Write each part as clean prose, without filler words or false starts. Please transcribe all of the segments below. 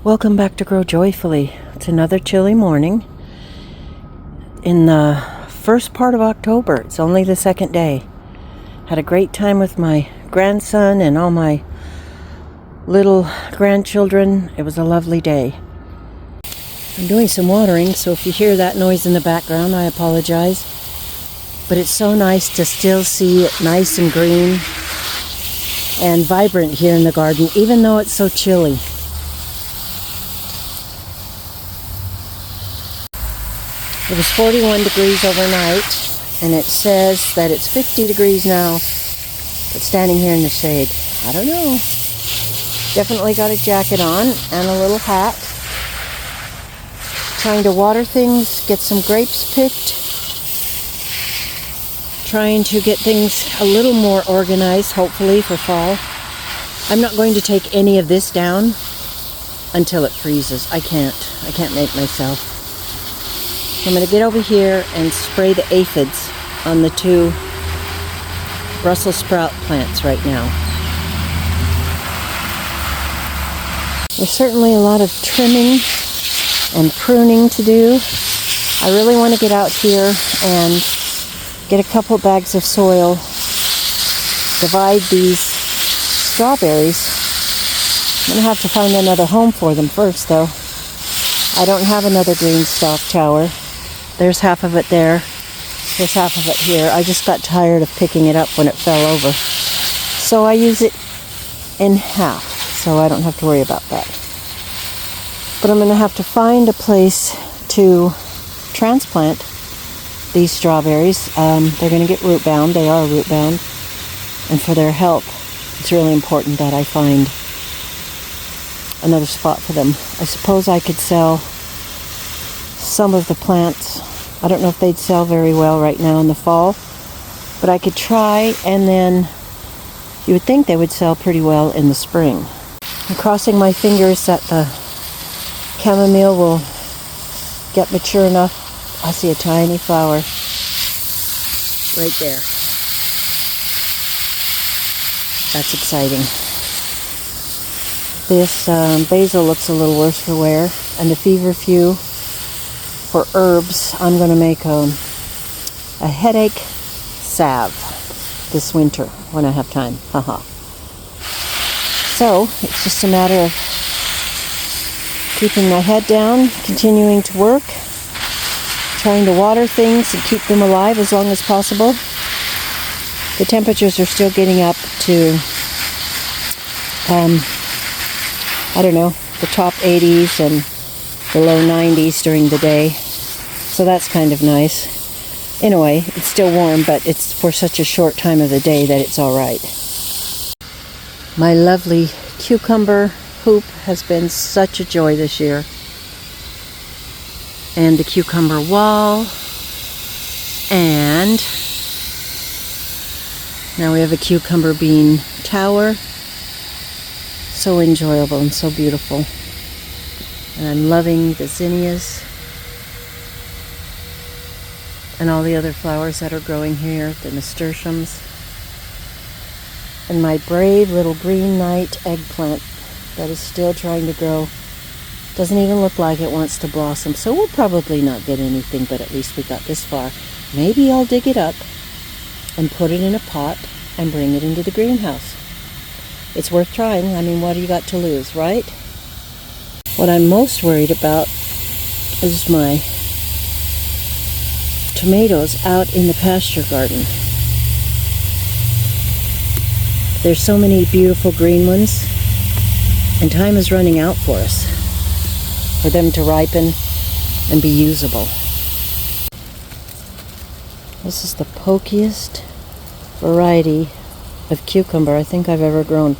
Welcome back to Grow Joyfully. It's another chilly morning in the first part of October. It's only the second day. Had a great time with my grandson and all my little grandchildren. It was a lovely day. I'm doing some watering, so if you hear that noise in the background, I apologize. But it's so nice to still see it nice and green and vibrant here in the garden, even though it's so chilly. It was 41 degrees overnight, and it says that it's 50 degrees now, but standing here in the shade, I don't know. Definitely got a jacket on and a little hat. Trying to water things, get some grapes picked. Trying to get things a little more organized, hopefully, for fall. I'm not going to take any of this down until it freezes. I can't make myself. I'm going to get over here and spray the aphids on the two Brussels sprout plants right now. There's certainly a lot of trimming and pruning to do. I really want to get out here and get a couple bags of soil, divide these strawberries. I'm going to have to find another home for them first, though. I don't have another green stalk tower. There's half of it there. There's half of it here. I just got tired of picking it up when it fell over. So I use it in half, so I don't have to worry about that. But I'm going to have to find a place to transplant these strawberries. They're going to get root bound. They are root bound. And for their health, it's really important that I find another spot for them. I suppose I could sell some of the plants. I don't know if they'd sell very well right now in the fall, but I could try, and then you would think they would sell pretty well in the spring. I'm crossing my fingers that the chamomile will get mature enough. I see a tiny flower right there. That's exciting. This basil looks a little worse for wear, and the feverfew for herbs, I'm going to make a headache salve this winter when I have time. Haha. So it's just a matter of keeping my head down, continuing to work, trying to water things and keep them alive as long as possible. The temperatures are still getting up to, I don't know, the top 80s and the low 90s during the day. So that's kind of nice. In a way, it's still warm, but it's for such a short time of the day that it's all right. My lovely cucumber hoop has been such a joy this year. And the cucumber wall. And now we have a cucumber bean tower. So enjoyable and so beautiful. And I'm loving the zinnias and all the other flowers that are growing here, the nasturtiums. And my brave little green night eggplant that is still trying to grow. Doesn't even look like it wants to blossom, so we'll probably not get anything, but at least we got this far. Maybe I'll dig it up and put it in a pot and bring it into the greenhouse. It's worth trying. I mean, what do you got to lose, right? What I'm most worried about is my tomatoes out in the pasture garden. There's so many beautiful green ones, and time is running out for us, for them to ripen and be usable. This is the pokiest variety of cucumber I think I've ever grown.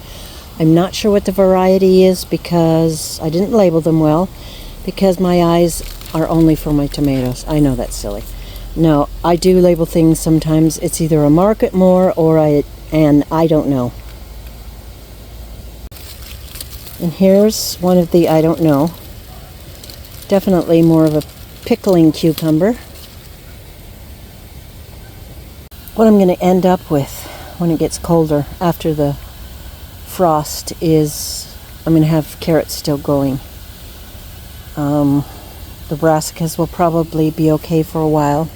I'm not sure what the variety is because I didn't label them well, because my eyes are only for my tomatoes. I know that's silly. No, I do label things sometimes. It's either a market more or I don't know. And here's one of the I don't know. Definitely more of a pickling cucumber. What I'm going to end up with when it gets colder after the frost is I'm going to have carrots still going. The brassicas will probably be okay for a while.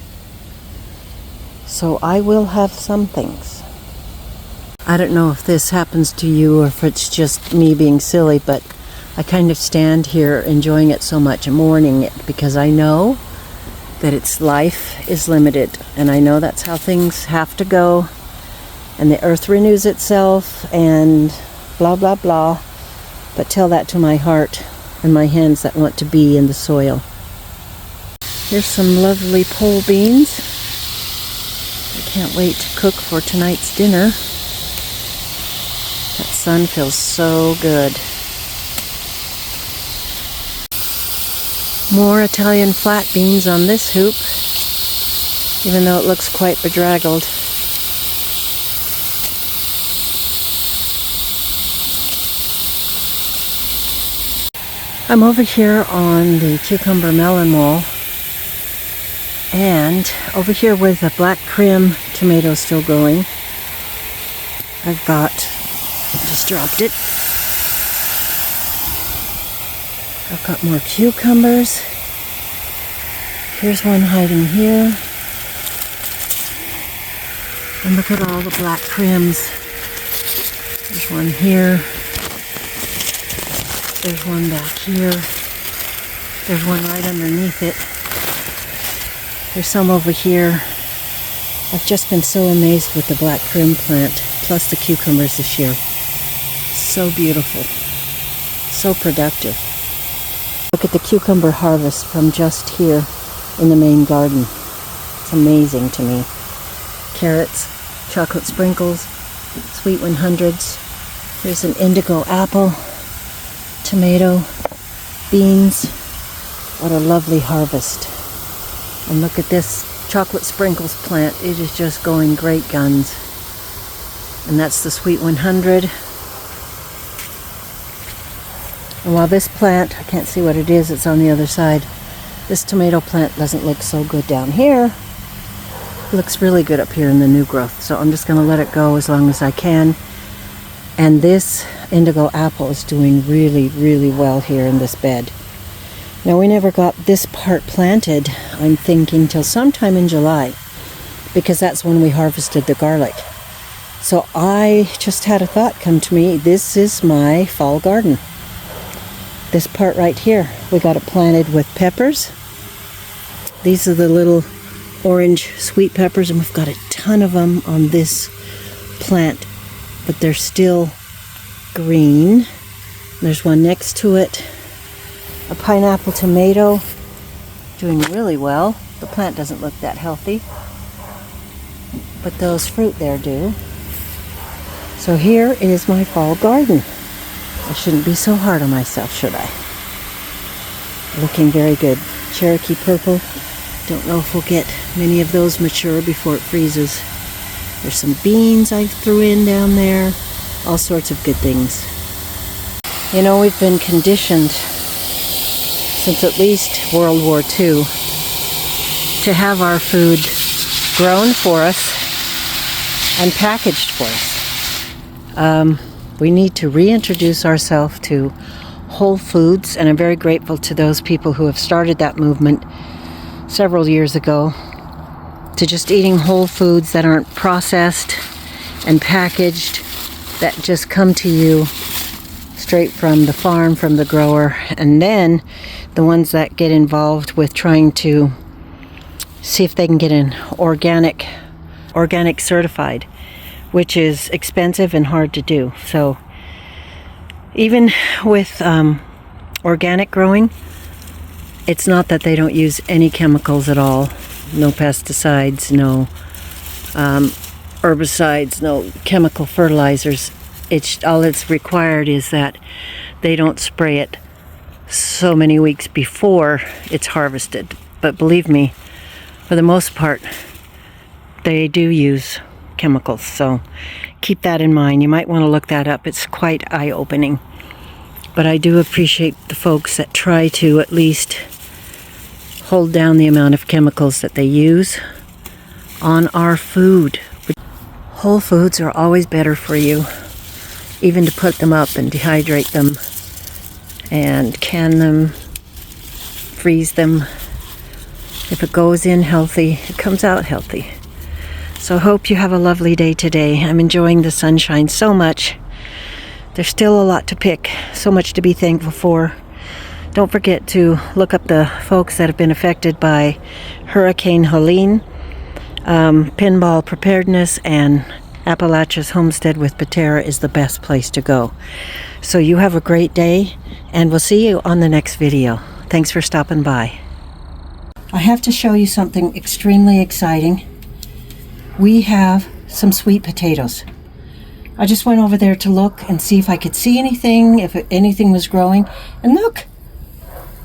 So I will have some things. I don't know if this happens to you or if it's just me being silly, but I kind of stand here enjoying it so much, mourning it, because I know that its life is limited, and I know that's how things have to go, and the earth renews itself, and blah blah blah. But tell that to my heart and my hands that want to be in the soil. Here's some lovely pole beans. I can't wait to cook for tonight's dinner. That sun feels so good. More Italian flat beans on this hoop, even though it looks quite bedraggled. I'm over here on the cucumber melon wall, and over here with the black crim tomato still growing, I've got, just dropped it, I've got more cucumbers. Here's one hiding here. And look at all the black crims. There's one here. There's one back here. There's one right underneath it. There's some over here. I've just been so amazed with the black crim plant, plus the cucumbers this year. So beautiful. So productive. Look at the cucumber harvest from just here in the main garden. It's amazing to me. Carrots, chocolate sprinkles, sweet 100s. Here's an indigo apple, tomato, beans. What a lovely harvest. And look at this chocolate sprinkles plant. It is just going great guns. And that's the sweet 100. And while this plant, I can't see what it is, it's on the other side. This tomato plant doesn't look so good down here. It looks really good up here in the new growth. So I'm just going to let it go as long as I can. And this indigo apple is doing really, really well here in this bed. Now we never got this part planted, I'm thinking, till sometime in July, because that's when we harvested the garlic. So I just had a thought come to me. This is my fall garden. This part right here, we got it planted with peppers. These are the little orange sweet peppers, and we've got a ton of them on this plant, but they're still green. There's one next to it, a pineapple tomato, doing really well. The plant doesn't look that healthy, but those fruit there do. So here is my fall garden. I shouldn't be so hard on myself, should I? Looking very good. Cherokee purple. Don't know if we'll get many of those mature before it freezes. There's some beans I threw in down there. All sorts of good things. You know, we've been conditioned since at least World War II to have our food grown for us and packaged for us. We need to reintroduce ourselves to whole foods, and I'm very grateful to those people who have started that movement several years ago, to just eating whole foods that aren't processed and packaged, that just come to you straight from the farm, from the grower. And then the ones that get involved with trying to see if they can get an organic certified, which is expensive and hard to do. So even with organic growing, it's not that they don't use any chemicals at all. No pesticides, no herbicides, no chemical fertilizers. All it's required is that they don't spray it so many weeks before it's harvested. But believe me, for the most part, they do use chemicals, so keep that in mind. You might want to look that up. It's quite eye-opening. But I do appreciate the folks that try to at least hold down the amount of chemicals that they use on our food. Whole foods are always better for you, even to put them up and dehydrate them and can them freeze them. If it goes in healthy, it comes out healthy. So I hope you have a lovely day today. I'm enjoying the sunshine so much. There's still a lot to pick, so much to be thankful for. Don't forget to look up the folks that have been affected by Hurricane Helene, Pinball Preparedness, and Appalachia's Homestead with Patera is the best place to go. So you have a great day, and we'll see you on the next video. Thanks for stopping by. I have to show you something extremely exciting. We have some sweet potatoes. I just went over there to look and see if I could see anything, if anything was growing. And look,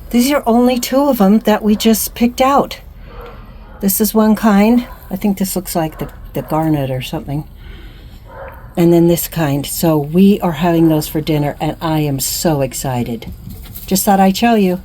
these are only 2 of them that we just picked out. This is one kind. I think this looks like the garnet or something. And then this kind. So we are having those for dinner, and I am so excited. Just thought I'd show you.